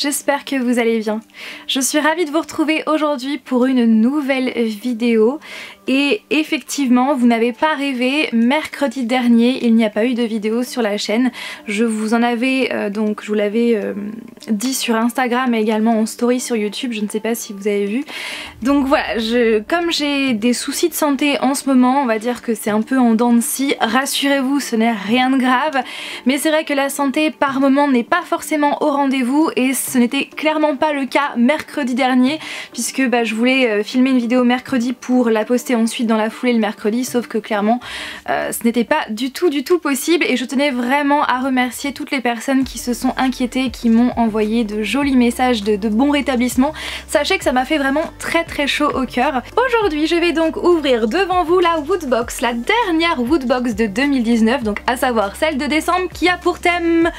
j'espère que vous allez bien. Je suis ravie de vous retrouver aujourd'hui pour une nouvelle vidéo. Et effectivement, vous n'avez pas rêvé, mercredi dernier, il n'y a pas eu de vidéo sur la chaîne. Je vous en avais, je vous l'avais dit sur Instagram et également en story sur YouTube, je ne sais pas si vous avez vu. Donc voilà, comme j'ai des soucis de santé en ce moment, on va dire que c'est un peu en dents de scie. Rassurez-vous, ce n'est rien de grave. Mais c'est vrai que la santé par moment n'est pas forcément au rendez-vous et ce n'était clairement pas le cas mercredi dernier, puisque je voulais filmer une vidéo mercredi pour la poster ensuite dans la foulée le mercredi, sauf que clairement ce n'était pas du tout possible et je tenais vraiment à remercier toutes les personnes qui se sont inquiétées et qui m'ont envoyé de jolis messages de bon rétablissement. Sachez que ça m'a fait vraiment très chaud au cœur. Aujourd'hui je vais donc ouvrir devant vous la Woodbox, la dernière Woodbox de 2019, donc à savoir celle de décembre qui a pour thème...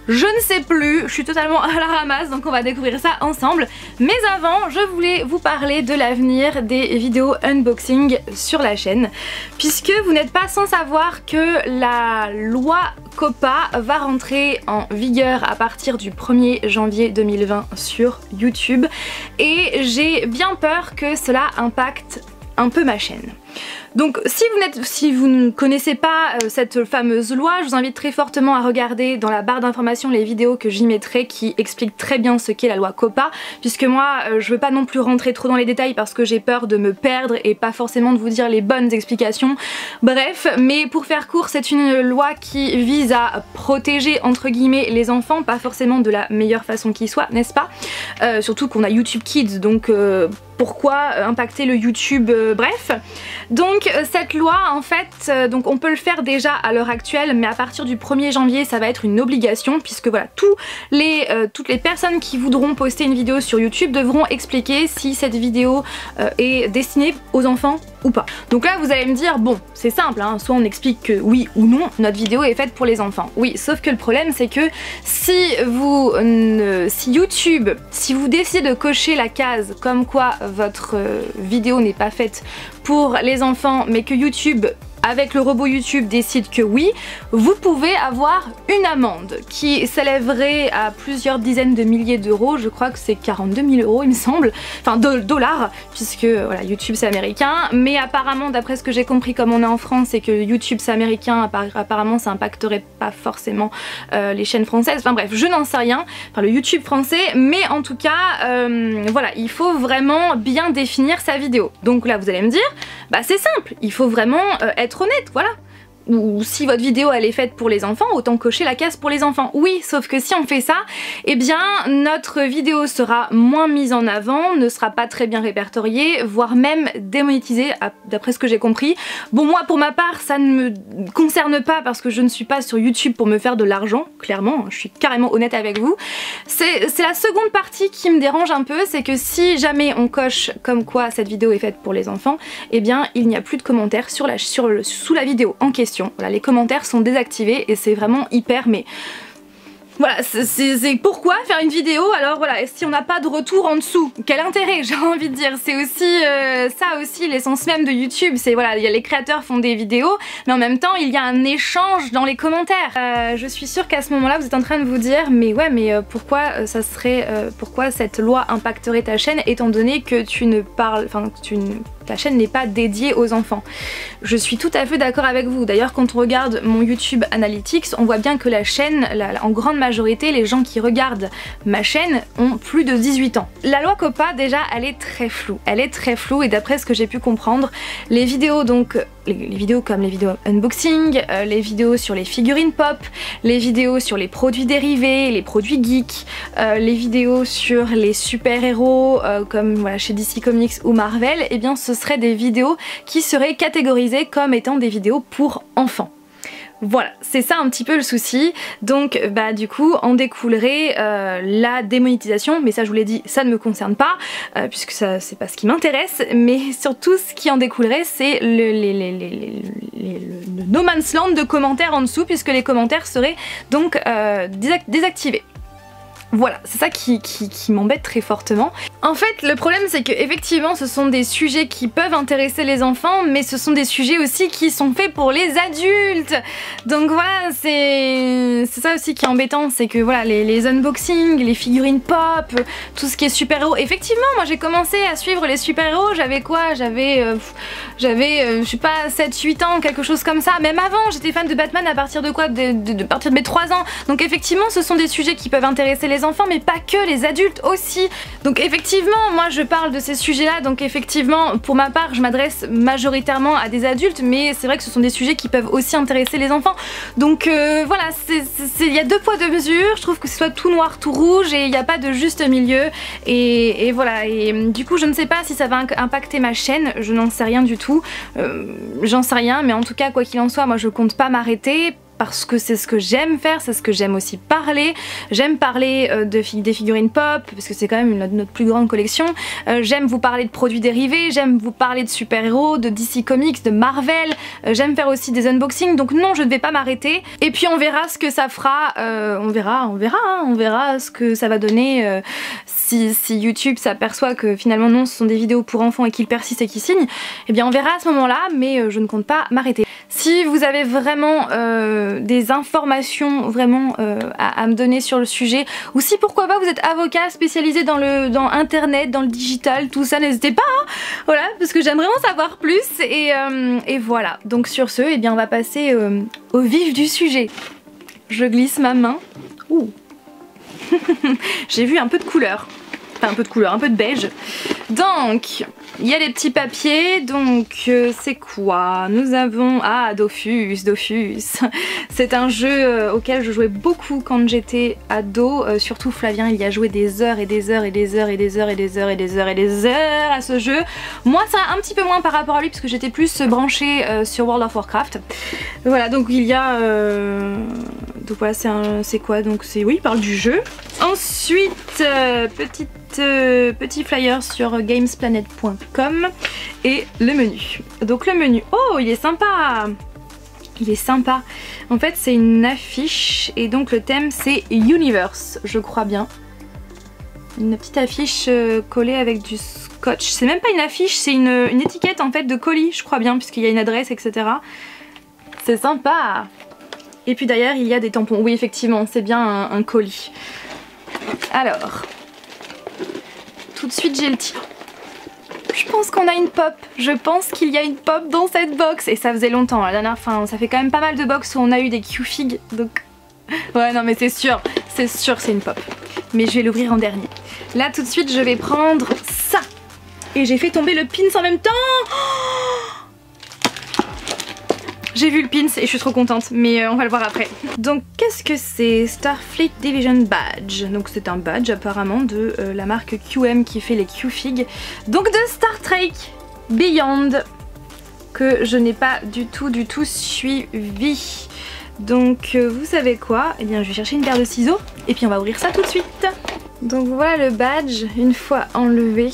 je ne sais plus, je suis totalement à la ramasse, donc on va découvrir ça ensemble. Mais avant, je voulais vous parler de l'avenir des vidéos unboxing sur la chaîne, puisque vous n'êtes pas sans savoir que la loi COPPA va rentrer en vigueur à partir du 1er janvier 2020 sur YouTube, et j'ai bien peur que cela impacte un peu ma chaîne. Donc si vous ne connaissez pas cette fameuse loi, je vous invite très fortement à regarder dans la barre d'informations les vidéos que j'y mettrai qui expliquent très bien ce qu'est la loi COPPA, puisque moi je veux pas non plus rentrer trop dans les détails parce que j'ai peur de me perdre et pas forcément de vous dire les bonnes explications. Bref, mais pour faire court, c'est une loi qui vise à protéger entre guillemets les enfants, pas forcément de la meilleure façon qui soit, n'est-ce pas? Surtout qu'on a YouTube Kids, donc pourquoi impacter le YouTube, bref. Donc cette loi en fait, donc on peut le faire déjà à l'heure actuelle, mais à partir du 1er janvier ça va être une obligation, puisque voilà, toutes les personnes qui voudront poster une vidéo sur YouTube devront expliquer si cette vidéo est destinée aux enfants ou pas. Donc là vous allez me dire, bon c'est simple, hein, soit on explique que oui ou non notre vidéo est faite pour les enfants. Oui, sauf que le problème c'est que si YouTube, si vous décidez de cocher la case comme quoi votre vidéo n'est pas faite pour les enfants mais que YouTube, avec le robot YouTube, décide que oui, vous pouvez avoir une amende qui s'élèverait à plusieurs dizaines de milliers d'euros. Je crois que c'est 42 000 euros il me semble, enfin dollars, puisque voilà, YouTube c'est américain, mais apparemment d'après ce que j'ai compris, comme on est en France et que YouTube c'est américain, apparemment ça impacterait pas forcément les chaînes françaises, enfin bref, je n'en sais rien, enfin le YouTube français, mais en tout cas voilà, il faut vraiment bien définir sa vidéo. Donc là vous allez me dire, bah c'est simple, il faut vraiment être honnête, voilà. Ou si votre vidéo elle est faite pour les enfants, autant cocher la case pour les enfants. Oui, sauf que si on fait ça, eh bien notre vidéo sera moins mise en avant, ne sera pas très bien répertoriée, voire même démonétisée d'après ce que j'ai compris. Bon, moi pour ma part ça ne me concerne pas parce que je ne suis pas sur YouTube pour me faire de l'argent, clairement, je suis carrément honnête avec vous. C'est la seconde partie qui me dérange un peu, c'est que si jamais on coche comme quoi cette vidéo est faite pour les enfants, eh bien il n'y a plus de commentaires sous la vidéo en question. Voilà, les commentaires sont désactivés et c'est vraiment hyper, mais voilà, c'est pourquoi faire une vidéo alors voilà, si on n'a pas de retour en dessous, quel intérêt, j'ai envie de dire. C'est aussi ça aussi l'essence même de YouTube, c'est voilà, les créateurs font des vidéos mais en même temps il y a un échange dans les commentaires. Je suis sûre qu'à ce moment là vous êtes en train de vous dire mais ouais, mais pourquoi pourquoi cette loi impacterait ta chaîne étant donné que tu ne parles, enfin ta chaîne n'est pas dédiée aux enfants. Je suis tout à fait d'accord avec vous. D'ailleurs quand on regarde mon YouTube Analytics, on voit bien que la chaîne, en grande majorité, les gens qui regardent ma chaîne ont plus de 18 ans. La loi COPPA déjà elle est très floue. Elle est très floue et d'après ce que j'ai pu comprendre, les vidéos donc, les vidéos comme les vidéos unboxing, les vidéos sur les figurines pop, les vidéos sur les produits dérivés, les produits geeks, les vidéos sur les super-héros comme voilà, chez DC Comics ou Marvel, eh bien ce seraient des vidéos qui seraient catégorisées comme étant des vidéos pour enfants. Voilà, c'est ça un petit peu le souci. Donc bah du coup en découlerait la démonétisation, mais ça je vous l'ai dit, ça ne me concerne pas puisque ça c'est pas ce qui m'intéresse, mais surtout ce qui en découlerait c'est le no man's land de commentaires en dessous, puisque les commentaires seraient donc désactivés. Voilà, c'est ça qui m'embête très fortement. En fait, le problème c'est que effectivement ce sont des sujets qui peuvent intéresser les enfants, mais ce sont des sujets aussi qui sont faits pour les adultes. Donc voilà, c'est ça aussi qui est embêtant, c'est que voilà, les unboxings, les figurines pop, tout ce qui est super-héros. Effectivement, moi j'ai commencé à suivre les super-héros, j'avais quoi? J'avais, je sais pas, 7-8 ans, quelque chose comme ça. Même avant, j'étais fan de Batman à partir de quoi? De partir de mes 3 ans. Donc effectivement, ce sont des sujets qui peuvent intéresser les enfants, mais pas que, les adultes aussi. Donc effectivement, moi je parle de ces sujets-là, donc effectivement, pour ma part, je m'adresse majoritairement à des adultes, mais c'est vrai que ce sont des sujets qui peuvent aussi intéresser les enfants. Donc voilà, il y a 2 poids 2 mesures, je trouve que ce soit tout noir, tout rouge, et il n'y a pas de juste milieu, et voilà, et du coup je ne sais pas si ça va impacter ma chaîne, je n'en sais rien du tout, j'en sais rien, mais en tout cas, quoi qu'il en soit, moi je compte pas m'arrêter, parce que c'est ce que j'aime faire, c'est ce que j'aime aussi parler. J'aime parler des figurines pop, parce que c'est quand même notre plus grande collection. J'aime vous parler de produits dérivés, j'aime vous parler de super-héros, de DC Comics, de Marvel. J'aime faire aussi des unboxings, donc non, je ne vais pas m'arrêter. Et puis on verra ce que ça fera, on verra ce que ça va donner. Si YouTube s'aperçoit que finalement non, ce sont des vidéos pour enfants et qu'ils persistent et qu'ils signent, eh bien on verra à ce moment-là, mais je ne compte pas m'arrêter. Si vous avez vraiment des informations vraiment à me donner sur le sujet, ou si pourquoi pas vous êtes avocat spécialisé dans internet, dans le digital, tout ça, n'hésitez pas, hein, voilà, parce que j'aime vraiment savoir plus, et voilà. Donc sur ce, eh bien on va passer au vif du sujet. Je glisse ma main. Ouh. J'ai vu un peu de couleur. Enfin un peu de couleur, un peu de beige. Donc il y a des petits papiers, donc c'est quoi? Nous avons... Ah, Dofus. C'est un jeu auquel je jouais beaucoup quand j'étais ado, surtout Flavien, il y a joué des heures et des heures et des heures et des heures et des heures et des heures et des heures à ce jeu. Moi ça un petit peu moins par rapport à lui, parce que j'étais plus branchée sur World of Warcraft. Voilà, donc il y a... Donc voilà, c'est quoi? Donc c'est... Oui, il parle du jeu. Ensuite, petit flyer sur gamesplanet.com et le menu. Donc le menu, oh il est sympa! Il est sympa. En fait c'est une affiche et donc le thème c'est Universe, je crois bien. Une petite affiche collée avec du scotch. C'est même pas une affiche, c'est une étiquette en fait de colis, je crois bien, puisqu'il y a une adresse, etc. C'est sympa! Et puis derrière il y a des tampons. Oui effectivement, c'est bien un colis. Alors, tout de suite j'ai le tir. Je pense qu'on a une pop. Je pense qu'il y a une pop dans cette box. Et ça faisait longtemps, la dernière fois. Ça fait quand même pas mal de box où on a eu des Q-Fig. Donc... Ouais non mais c'est sûr c'est une pop. Mais je vais l'ouvrir en dernier. Là tout de suite je vais prendre ça. Et j'ai fait tomber le pins en même temps. J'ai vu le pins et je suis trop contente, mais on va le voir après. Donc qu'est-ce que c'est? Starfleet Division Badge. Donc c'est un badge apparemment de la marque QM qui fait les Q-Fig. Donc de Star Trek Beyond, que je n'ai pas du tout suivi. Donc vous savez quoi? Eh bien je vais chercher une paire de ciseaux et puis on va ouvrir ça tout de suite. Donc voilà le badge, une fois enlevé.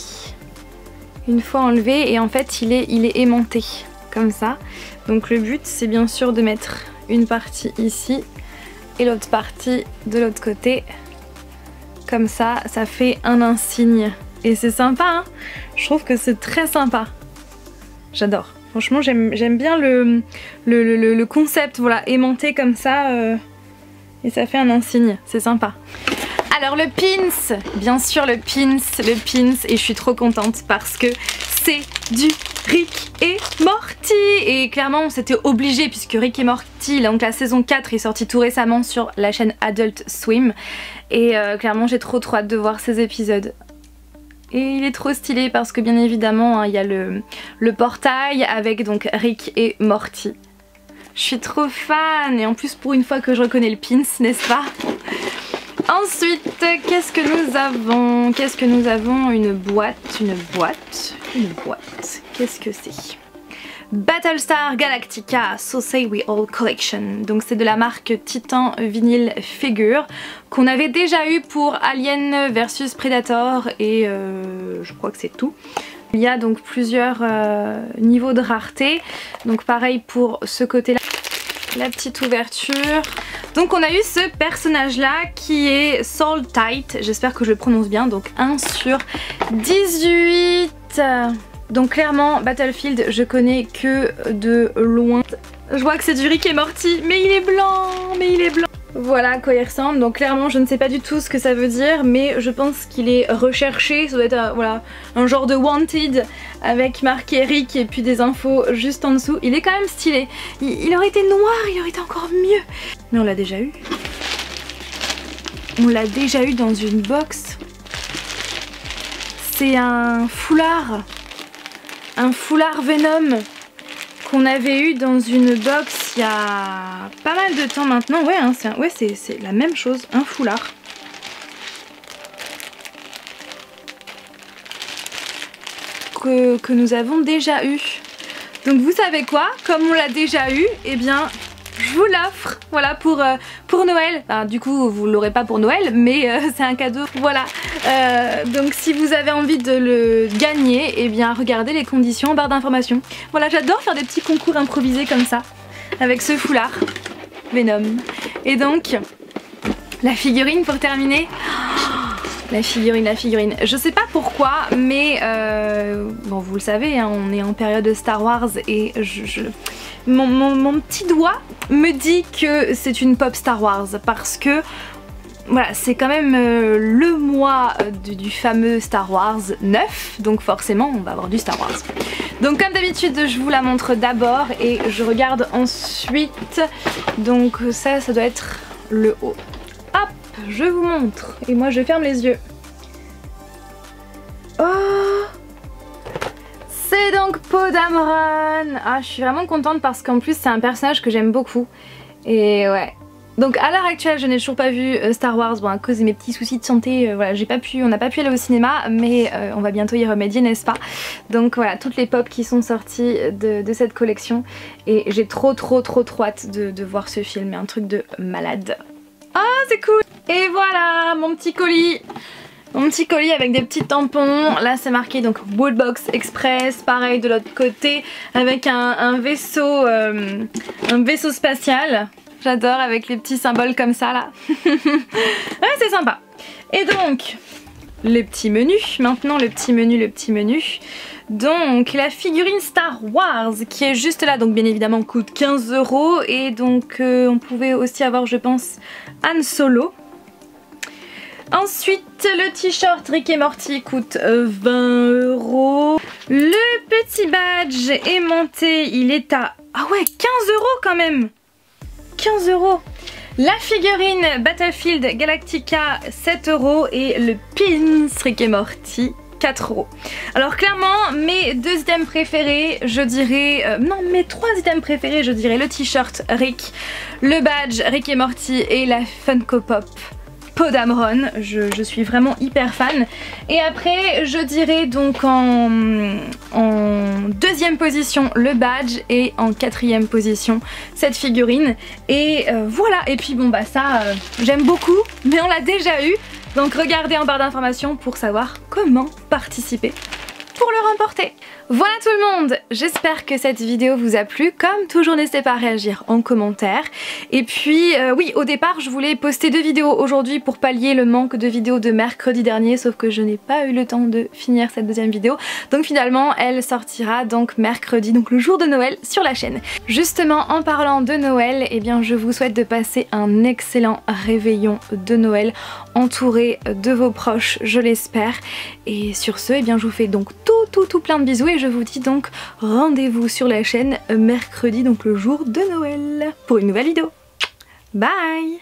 Et en fait il est aimanté comme ça. Donc le but c'est bien sûr de mettre une partie ici et l'autre partie de l'autre côté. Comme ça, ça fait un insigne. Et c'est sympa hein. Je trouve que c'est très sympa. J'adore. Franchement j'aime bien le concept, voilà, aimanté comme ça et ça fait un insigne, c'est sympa. Alors le pins, bien sûr le pins, et je suis trop contente parce que c'est du Rick et Morty. Et clairement c'était obligé puisque Rick et Morty, donc la saison 4 est sortie tout récemment sur la chaîne Adult Swim. Et clairement j'ai trop hâte de voir ces épisodes. Et il est trop stylé parce que bien évidemment hein, il y a le portail avec donc Rick et Morty. Je suis trop fan et en plus pour une fois que je reconnais le pins, n'est-ce pas? Ensuite, qu'est-ce que nous avons? Une boîte. Qu'est-ce que c'est? Battlestar Galactica So Say We All Collection. Donc c'est de la marque Titan Vinyl Figure qu'on avait déjà eu pour Alien vs Predator et je crois que c'est tout. Il y a donc plusieurs niveaux de rareté. Donc pareil pour ce côté-là. la petite ouverture. Donc on a eu ce personnage là qui est Soul Tight, j'espère que je le prononce bien, donc 1 sur 18. Donc clairement Battlefield je connais que de loin. Je vois que c'est du Rick et Morty, mais il est blanc, Voilà à quoi il ressemble, donc clairement je ne sais pas du tout ce que ça veut dire, mais je pense qu'il est recherché, ça doit être voilà, un genre de Wanted avec marqué Rick et puis des infos juste en dessous. Il est quand même stylé, il aurait été noir, il aurait été encore mieux. Mais on l'a déjà eu. On l'a déjà eu dans une box. C'est un foulard Venom qu'on avait eu dans une box il y a pas mal de temps maintenant. Ouais, hein, c'est la même chose, un foulard. Que nous avons déjà eu. Donc vous savez quoi, comme on l'a déjà eu, eh bien je vous l'offre, voilà, pour Noël. Enfin, du coup vous l'aurez pas pour Noël, mais c'est un cadeau, voilà. Donc si vous avez envie de le gagner, eh bien regardez les conditions en barre d'informations. Voilà, j'adore faire des petits concours improvisés comme ça, avec ce foulard Venom. Et donc, la figurine pour terminer. La figurine. Je sais pas pourquoi, mais bon, vous le savez, hein, on est en période de Star Wars et mon petit doigt me dit que c'est une pop Star Wars parce que voilà, c'est quand même le mois du fameux Star Wars 9, donc forcément on va avoir du Star Wars. Donc comme d'habitude je vous la montre d'abord et je regarde ensuite. Donc ça doit être le haut. Hop, je vous montre et moi je ferme les yeux. Oh, c'est donc Podameron. Ah, je suis vraiment contente parce qu'en plus c'est un personnage que j'aime beaucoup. Et ouais. Donc à l'heure actuelle je n'ai toujours pas vu Star Wars, bon à cause de mes petits soucis de santé, voilà, on n'a pas pu aller au cinéma, mais on va bientôt y remédier, n'est-ce pas? Donc voilà, toutes les pop qui sont sorties de cette collection et j'ai trop hâte de voir ce film, un truc de malade. Ah, c'est cool. Et voilà mon petit colis. Mon petit colis avec des petits tampons. Là c'est marqué donc Woodbox Express, pareil de l'autre côté avec un vaisseau spatial. J'adore avec les petits symboles comme ça là. Ouais, c'est sympa. Et donc les petits menus, maintenant le petit menu. Donc la figurine Star Wars qui est juste là, donc bien évidemment coûte 15 € et donc on pouvait aussi avoir je pense Han Solo. Ensuite le t-shirt Rick et Morty coûte 20 €. Le petit badge aimanté il est à... Ah ouais, 15 € quand même. 15 €. La figurine Battlefield Galactica 7 € et le pins Rick et Morty 4 €. Alors clairement mes 2 items préférés je dirais, non mes 3 items préférés je dirais le t-shirt Rick, le badge Rick et Morty et la Funko Pop Podameron, je suis vraiment hyper fan. Et après je dirais donc en 2e position le badge et en 4e position cette figurine. Et voilà, et puis bon bah ça j'aime beaucoup mais on l'a déjà eu. Donc regardez en barre d'informations pour savoir comment participer pour le remporter. Voilà tout le monde, j'espère que cette vidéo vous a plu. Comme toujours n'hésitez pas à réagir en commentaire. Et puis oui, au départ je voulais poster 2 vidéos aujourd'hui pour pallier le manque de vidéos de mercredi dernier, sauf que je n'ai pas eu le temps de finir cette 2e vidéo. Donc finalement elle sortira donc mercredi, donc le jour de Noël sur la chaîne. Justement en parlant de Noël, eh bien je vous souhaite de passer un excellent réveillon de Noël entouré de vos proches, je l'espère. Et sur ce, eh bien je vous fais donc tout plein de bisous et je vous dis donc rendez-vous sur la chaîne mercredi, donc le jour de Noël, pour une nouvelle vidéo. Bye!